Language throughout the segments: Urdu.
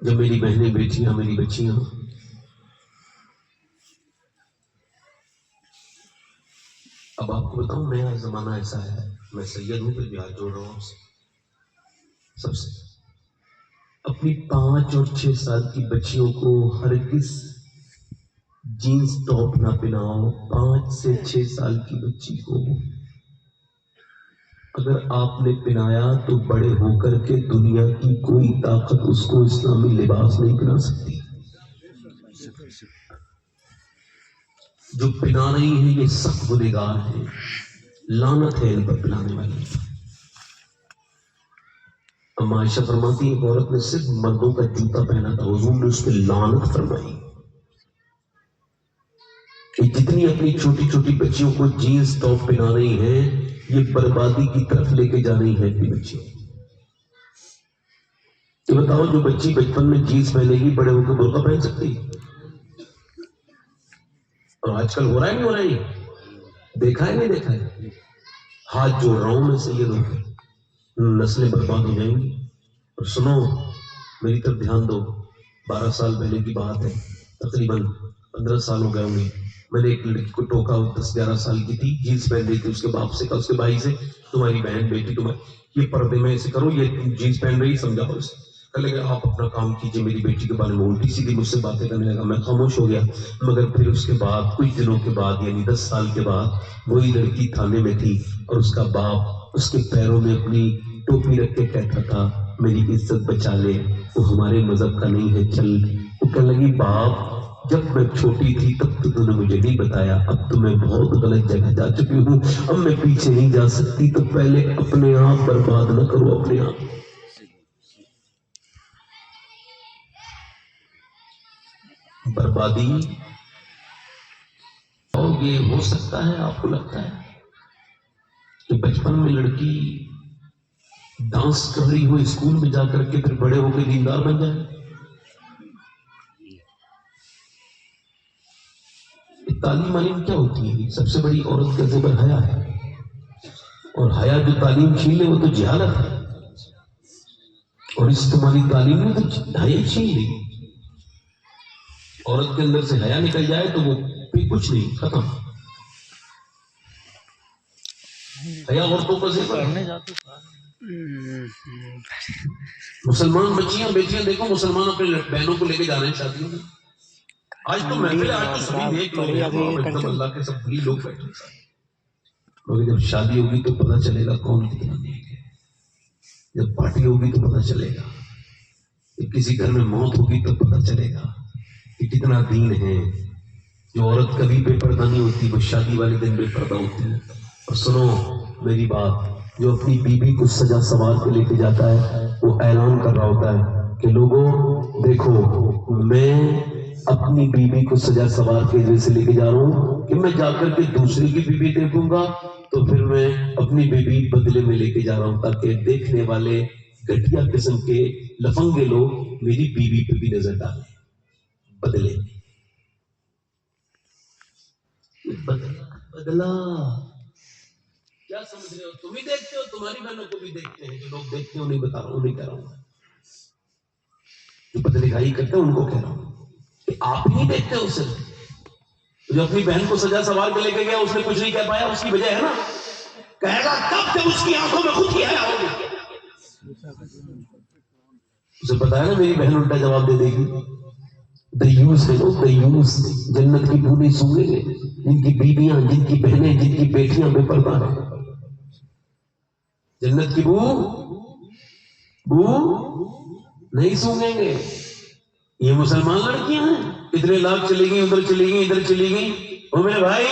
جب میری بہنیں بیٹیاں میری بچیاں اب آپ کو بتاؤں نیا زمانہ ایسا ہے، میں سید ہوں پھر بھی ہاتھ جوڑ رہا ہوں آپ سے سب سے، اپنی 5 اور 6 سال کی بچیوں کو ہرگز جینز ٹاپ نہ پہناؤ۔ 5 سے 6 سال کی بچی کو اگر آپ نے پہنایا تو بڑے ہو کر کے دنیا کی کوئی طاقت اس کو اسلامی لباس نہیں پہنا سکتی۔ جو پہنا رہی ہے یہ سخت گنہگار ہے، لعنت ہے ان پر پہنانے والی۔ اما عائشہ فرماتی ایک عورت نے صرف مردوں کا جوتا پہنا تھا، حضور نے اس پہ لعنت فرمائی کہ جتنی اپنی چھوٹی چھوٹی بچیوں کو جینز ٹاپ پہنا رہی ہیں یہ بربادی کی طرف لے کے جا رہی ہے اپنی بچیوں۔ تو بتاؤ جو بچی بچپن میں جینز پہنے گی بڑے ہو کے برقع پہن سکتی؟ اور آج کل ہو رہا ہے نہیں ہو رہا ہے؟ دیکھا ہے نہیں دیکھا ہے؟ ہاتھ جوڑ رہا ہوں میں سے، یہ لوگ نسلیں برباد ہو جائیں گی۔ اور سنو میری طرف دھیان دو، 12 سال پہلے کی بات ہے، تقریباً 15 سال ہو گئے ہوں گے، میں نے ایک لڑکی کو ٹوکا، 10-11 سال کی تھی، جینز پہن رہی تھی، اس کے باپ سے کہا، اس کے بھائی سے، تمہاری بہن بیٹی تمہیں یہ پردے میں ایسے کرو، یہ جینز پہن رہی، سمجھاؤ اسے۔ کہنے لگا آپ اپنا کام کیجئے، میری بیٹی کے بارے میں الٹی سیدھی مجھ سے باتیں کرنے لگا، میں خاموش ہو گیا۔ مگر پھر اس کے بعد کچھ دنوں کے بعد یعنی 10 سال کے بعد وہی لڑکی تھانے میں تھی اور اس کا باپ اس کے پیروں میں اپنی ٹوپی رکھ کے کہتا تھا میری عزت بچا لے، وہ ہمارے مذہب کا نہیں ہے، چل۔ وہ کہنے لگی باپ جب میں چھوٹی تھی تب تو نے مجھے نہیں بتایا، اب تو میں بہت غلط جگہ جا چکی ہوں، اب میں پیچھے نہیں جا سکتی، تو پہلے اپنے آپ برباد نہ کرو اپنے آپ۔ بربادی اور یہ ہو سکتا ہے آپ کو لگتا ہے کہ بچپن میں لڑکی ڈانس کر رہی ہو اسکول میں جا کر کے پھر بڑے ہو کے دیندار بن جائے؟ تعلیم علیم کیا ہوتی ہے؟ سب سے بڑی عورت کا زیور حیا ہے، اور حیا جو تعلیم چھین لے وہ تو جہالت ہے، اور اس تمہاری تعلیم میں تو حیا چھین لی۔ عورت کے اندر سے حیا نکل جائے تو وہ پھر کچھ نہیں، ختم۔ حیا عورتوں کا زیور ہے۔ مسلمان بچیاں بیٹیاں دیکھو، مسلمان اپنے بہنوں کو لے کے جا رہے ہیں شادیوں میں، آج تو محفل ہے، آج تو سبھی نیک لوگ ہیں، ایک دم اللہ کے سب بھلی لوگ بیٹھے ہیں، مگر جب شادی ہوگی تو پتہ چلے گا کون کتنا نیک ہے، جب پارٹی ہوگی تو پتہ چلے گا، جب کسی گھر میں موت ہوگی تو پتہ چلے گا کہ کتنا دین ہے۔ جو عورت کبھی بے پردہ نہیں ہوتی وہ شادی والے دن بے پردہ ہوتی ہے۔ اور سنو میری بات، جو اپنی بیوی کو سجا سوار کے لے کے جاتا ہے وہ اعلان کر رہا ہوتا ہے کہ لوگوں دیکھو میں اپنی بیوی کو سجا سوار کے وجہ سے لے کے جا رہا ہوں کہ میں جا کر کے دوسرے کی بیوی دیکھوں گا تو پھر میں اپنی بیوی بدلے میں لے کے جا رہا ہوں تاکہ دیکھنے والے گھٹیا قسم کے لفنگے لوگ میری بیوی پہ بھی نظر ڈالیں بدلے میں۔ بدلا کیا سمجھ رہے ہو؟ تم ہی دیکھتے ہو، تمہاری بہنوں کو بھی دیکھتے ہیں، جو لوگ دیکھتے ہیں انہیں بتا رہا ہوں، نہیں کہہ رہا ہوں، جو بدلگائی کرتے ہیں ان کو کہہ رہا ہوں کہ آپ ہی نہیں دیکھتے اسے۔ جو اپنی بہن کو سجا سوار کے لے کے گیا اس نے کچھ نہیں کہہ پایا، اس کی وجہ ہے نا، کہے گا تب جب اس کی آنکھوں میں خود ہی حیا ہوگی۔ اسے پتا ہے نا میری بہن الٹا جواب دے دے گی، دیوس ہے لوگ، دیوس جنت کی بو نہیں سونگیں گے، جن کی بیویاں، جن کی بہنیں، جن کی بیٹیاں بے پردہ ہیں، جنت کی بو نہیں سونگیں گے۔ یہ مسلمان لڑکیاں ہیں، اتنے لاکھ چلی گئی، ادھر چلی گئی، ادھر چلی گئی، وہ میرے بھائی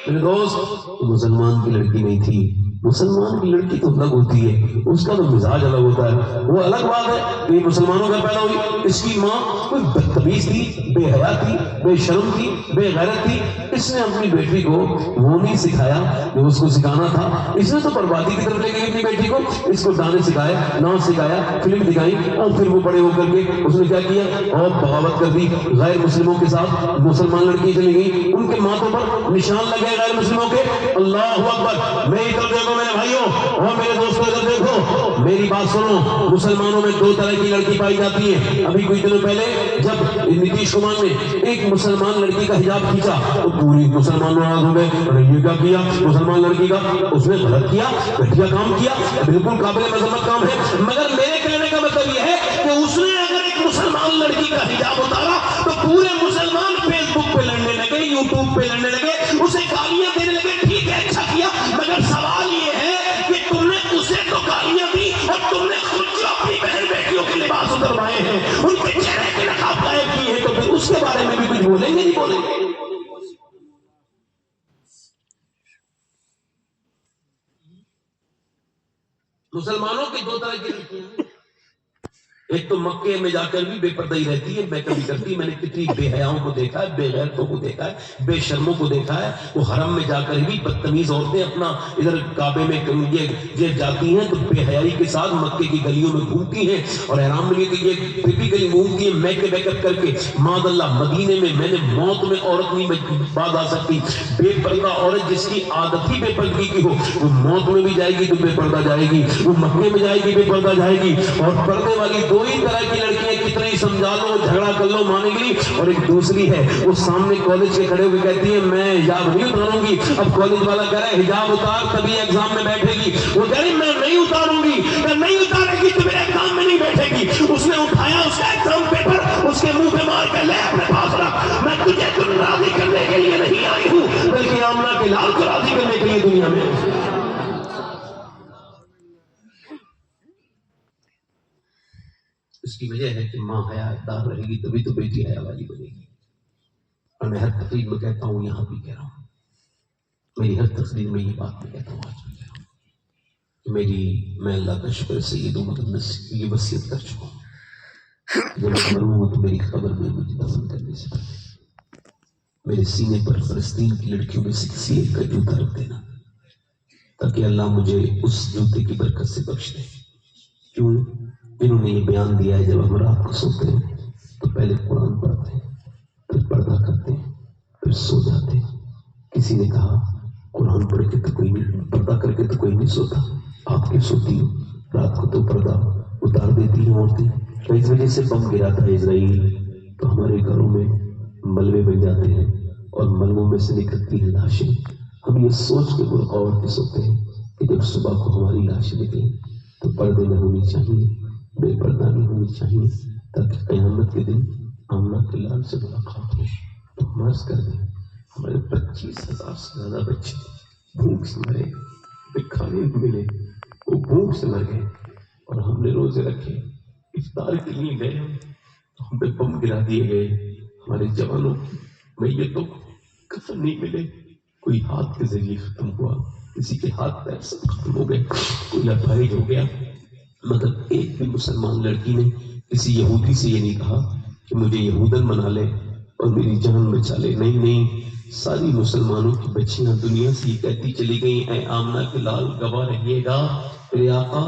میرے دوست مسلمان کی لڑکی نہیں تھی۔ مسلمان کی لڑکی تو الگ ہوتی ہے، اس کا تو مزاج الگ ہوتا ہے، وہ الگ بات ہے کہ مسلمانوں کا پیدا ہوئی، اس کی ماں کوئی بدتمیز تھی، بے حیا تھی، بے شرم تھی، بے غیرت تھی، اس نے اپنی بیٹی کو وہ نہیں سکھایا جو اس کو سکھانا تھا، اس نے تو بربادی کی طرف لے گئی اپنی بیٹی کو، اس کو گانے سکھائے، ناچ سکھایا، فلم دکھائی، اور پھر وہ بڑے ہو کر کے اس نے کیا کیا اور بغاوت کر دی غیر مسلموں کے ساتھ۔ مسلمان لڑکی چلی گئی، ان کے ماتھوں پر نشان لگے غیر مسلموں کے۔ اللہ اکبر، میری طرف دیکھو میرے بھائیوں اور میرے دوستوں، ادھر دیکھو، میری بات سنو، مسلمانوں میں دو طرح کی لڑکی پائی جاتی ہے. ابھی کچھ دنوں پہلے جب نتیش کمار نے ایک مسلمان لڑکی کا حجاب کھینچا تو پوری مسلمان ناراض ہو گئے. یہ کیا کیا مسلمان لڑکی کا؟ اس نے غلط کیا، گھٹیا کام کیا، بالکل قابل مذمت کام ہے. مگر میرے کہنے کا مطلب یہ ہے کہ اس نے اگر ایک مسلمان لڑکی کا حجاب اتارا تو پورے مسلمان فیس بک پہ لڑنے لگے، یوٹیوب پہ لڑنے لگے، اسے گالیاں دینے لگے. ٹھیک ہے، اچھا کیا، مگر سوال یہ ہے کہ تم نے اسے تو گالیاں دی اور تم نے خود جو اپنی بہن بیٹیوں کے لباس اتروائے ہیں، ان کے چہرے کے نقاب غائب کیے ہیں، تو پھر اس کے بارے میں بھی کچھ بولیں گے نہیں بولیں گے؟ مسلمانوں کی دو طرح کی لڑکیاں ہیں. ایک تو مکے میں جا کر بھی بے پردہ ہی رہتی ہے، میک اپ بھی کرتی ہے. میں نے کتنی بے حیاؤں کو دیکھا ہے، بے غیرتوں کو دیکھا ہے، بے شرموں کو دیکھا ہے. وہ حرم میں جا کر بھی بدتمیز عورتیں اپنا ادھر کعبے میں یہ جاتی ہیں تو بے حیائی کے ساتھ مکے کی گلیوں میں گھومتی ہیں اور حیران ملی کہ یہ پھر گلی گھومتی ہیں میک اپ کر کے. معاذ اللہ، مدینے میں میں نے موت میں عورت نہیں باز آ سکتی. بے پردہ عورت جس کی عادت ہی بے پردگی کی ہو، وہ موت میں بھی جائے گی تو بے پردہ جائے گی، وہ مکے میں جائے گی بے پردہ جائے گی. اور پردے والی دو ہی طرح کی لڑکیاں، کتنے سمجھا لو جھگڑا کر لو مانے گی. اور ایک دوسری ہے، وہ سامنے کالج کے کھڑے ہوئے کہتی ہے میں حجاب نہیں اتاروں گی. اب کالج والا کہہ رہا ہے حجاب اتار تبھی ایگزام میں بیٹھے گی. وہ کہہ رہی میں نہیں اتاروں گی. کہ نہیں اتارے گی تو میرے ایگزام میں نہیں بیٹھے گی. اس نے اٹھایا اس کا ایگزام پیپر، اس کے منہ پہ مار کے لے اپنے پاس رکھ. میں تجھے راضی کرنے کے لیے نہیں آئی ہوں بلکہ آمنہ کے لال کو راضی کرنے کے لیے دنیا میں. اس کی وجہ ہے کہ ماں حیات دار رہے گی تبھی تو بیٹی حیا والی بنے گی. اور میں ہر تقریر میں کہتا ہوں، یہاں بھی کہہ رہا ہوں، میری ہر تقریر میں یہ بات میں کہتا ہوں، آج بھی کہہ رہا ہوں کہ میں اللہ کا شکر سے یہ دو مقدس یہ وصیت کر چکا ہوں. جب میں مروں تو میری قبر میں مجھے دفن کرنے سے پہلے میرے سینے پر فلسطین کی لڑکیوں میں سے کسی ایک کا جوتا رکھ دینا، تاکہ اللہ مجھے اس جوتے کی برکت سے بخش دے. کیوں؟ انہوں نے یہ بیان دیا ہے جب ہم رات کو سوتے ہیں تو پہلے قرآن پڑھتے ہیں، پھر پردہ کرتے ہیں، پھر سو جاتے ہیں. کسی نے کہا قرآن پڑھ کے تو کوئی نہیں، پردہ کر کے تو کوئی نہیں سوتا، آپ کیوں سوتی ہو؟ رات کو تو پردہ اتار دیتی ہیں عورتیں. تو اس وجہ سے بم گراتا ہے اسرائیل تو ہمارے گھروں میں ملبے بن جاتے ہیں اور ملبوں میں سے نکلتی ہیں لاشیں. ہم یہ سوچ کے برقع اوڑھ کے سوتے ہیں کہ جب صبح کو ہماری لاشیں نکلیں تو پردے میں ہونی چاہیے، بے پردہ نہیں ہونی چاہیے، تاکہ قیامت کے دن آمنہ کے لال سے ملاقات ہو. تو ہم عرض کر دیں ہمارے 25,000 سے زیادہ بچے بھوک سے مرے، کھانے نہیں ملے، وہ بھوک سے مر گئے اور ہم نے روزے رکھے، افطار کے لیے گئے تو ہم پہ بم گرا دیے گئے. ہمارے جوانوں کی میتوں کو کفن نہیں ملے، کوئی ہاتھ کے ذریعے ختم ہوا، کسی کے ہاتھ پیر سب ختم ہو گئے، کوئی اپہرج ہو گیا. مگر ایک بھی مسلمان لڑکی نے کسی یہودی سے یہ نہیں کہا کہ مجھے یہودن بنا لے اور میری جان بچا لے. نہیں، ساری مسلمانوں کی بچیاں دنیا سے یہ کہتی چلی گئیں اے آمنہ کے لال گواہ رہیے گا میرے آقا،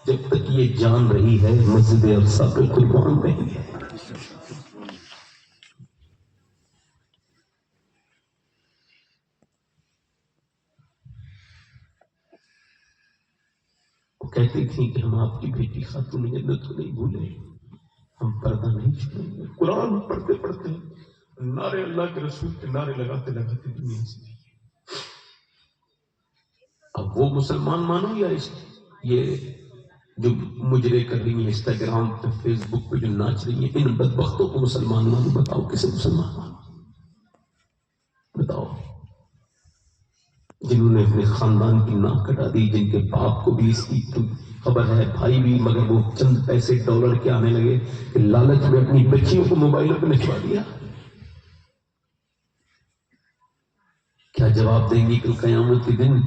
جب تک یہ جان رہی ہے مسجد اقصی پہ قربان رہی ہے. وہ کہتی تھی کہ ہم آپ کی بیٹی خاتون جنت کو نہیں بھولیں، ہم پردہ نہیں چھوڑیں گے. قرآن پڑھتے پڑھتے نعرے اللہ کے رسول کے نعرے لگاتے لگاتے دنیا سے. اب وہ مسلمان مانو یا یہ جو مجرے کر رہی ہیں انسٹاگرام پہ فیس بک پہ جو ناچ رہی ہیں، ان بدبختوں کو مسلمان مانو؟ بتاؤ کسے مسلمان مانو؟ بتاؤ. جنہوں نے اپنے خاندان کی ناک کٹا دی، جن کے باپ کو بھی اس کی خبر ہے، بھائی بھی، مگر وہ چند پیسے ڈالر کے آنے لگے کہ لالچ میں اپنی بچیوں کو موبائلوں پہ نچوا دیا. کیا جواب دیں گی کل قیامت کے دن؟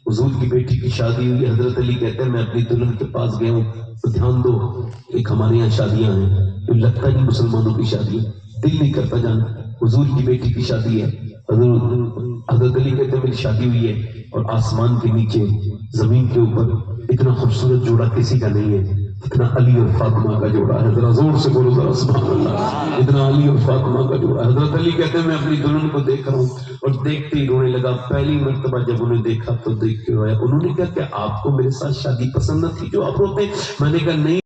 حضور کی بیٹی کی شادی ہوئی، حضرت علی کہتے ہیں میں اپنی دلہن کے پاس گیا ہوں تو دھیان دو، ایک ہمارے یہاں شادیاں ہیں جو لگتا نہیں مسلمانوں کی شادی ہے، دل نہیں کرتا جانا. حضور کی بیٹی کی شادی ہے، حضرت علی کہتے ہیں میری شادی ہوئی ہے اور آسمان کے نیچے زمین کے اوپر اتنا خوبصورت جوڑا کسی کا نہیں ہے اتنا علی اور فاطمہ کا جوڑا ہے. ذرا زور سے بولو ذرا سبحان اللہ. اتنا علی اور فاطمہ کا جوڑا. حضرت علی کہتے ہیں میں اپنی دلہن کو دیکھ رہا ہوں اور دیکھتے ہی رونے لگا. پہلی مرتبہ جب انہیں دیکھا تو دیکھ کے رویا. انہوں نے کہا کہ آپ کو میرے ساتھ شادی پسند نہ تھی جو آپ روتے؟ میں نے کہا نہیں.